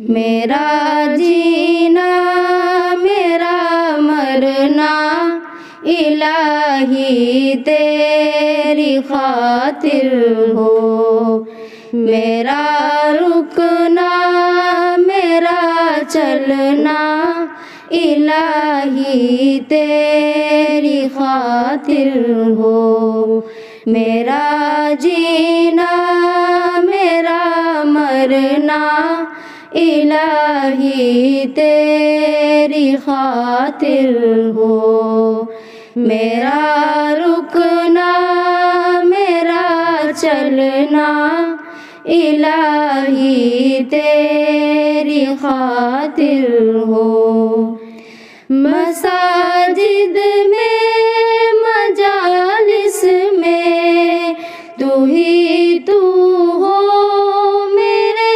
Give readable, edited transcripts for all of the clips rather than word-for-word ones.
میرا جینا میرا مرنا الہی تیری خاطر ہو، میرا رکنا میرا چلنا الہی تیری خاطر ہو، میرا جینا میرا مرنا الہی تیری خاطر ہو، میرا رکنا میرا چلنا الہی تیری خاطر ہو، مساجد میں مجالس میں تو ہی تو ہو میرے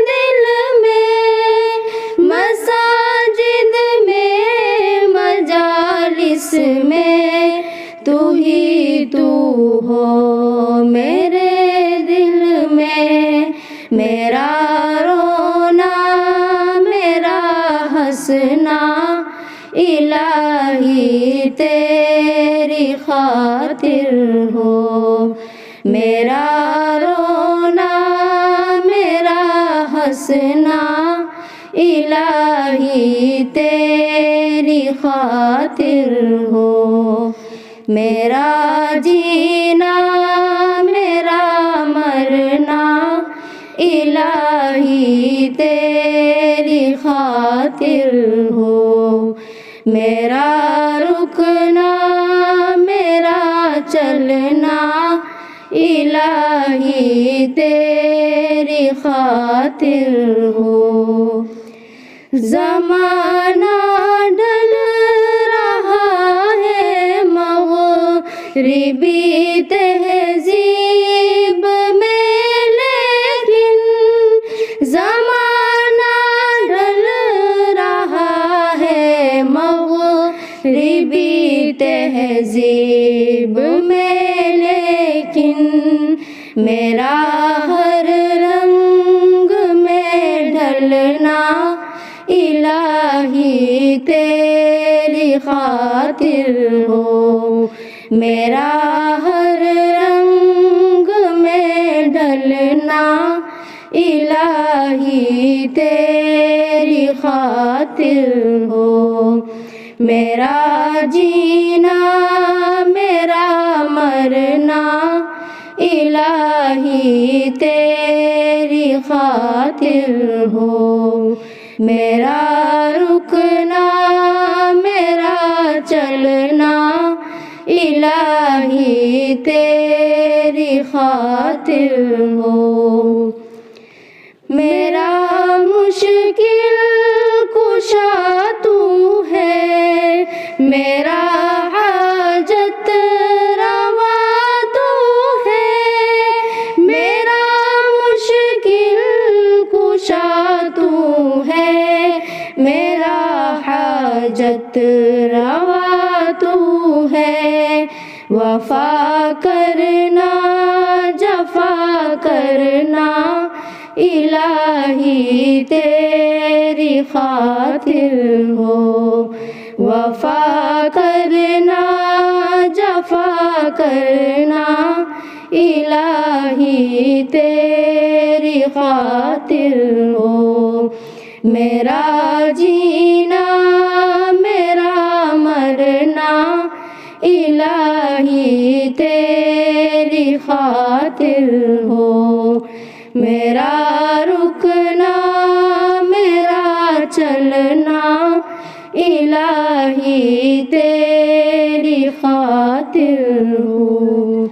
دل میں، مساجد میں مجالس میں تو ہی تو ہو میرے دل میں، میرا رونا میرا ہنسنا الہی تیری خاطر ہو، میرا رونا میرا ہنسنا الہی تیری خاطر ہو، میرا جینا میرا مرنا الہی تیری خاطر ہو، میرا رکنا میرا چلنا الہی تیری خاطر ہو، زمانہ ڈل رہا ہے مغربی تہذیب میں، لیکن زمانہ ڈل رہا ہے مغربی تہذیب میں، لیکن میرا ہر رنگ میں ڈھلنا الہی تیری خاطر ہو، میرا ہر رنگ میں ڈھلنا الہی تیری خاطر ہو، میرا جینا میرا مرنا الہی تیری خاطر ہو، میرا رکنا میرا چلنا الہی تیری خاطر ہو، میرا مشکل کشا تو ہے، میرا حاجت روا تو ہے، میرا مشکل کشا تو ہے، میرا حاجت روا تو ہے، وفا کرنا جفا کرنا الہی تیری خاطر ہو، وفا کرنا جفا کرنا الہی تیری خاطر ہو، میرا جینا میرا مرنا الہی تیری خاطر ہو، میرا رکنا میرا چلنا الہی تیری خاطر ہو۔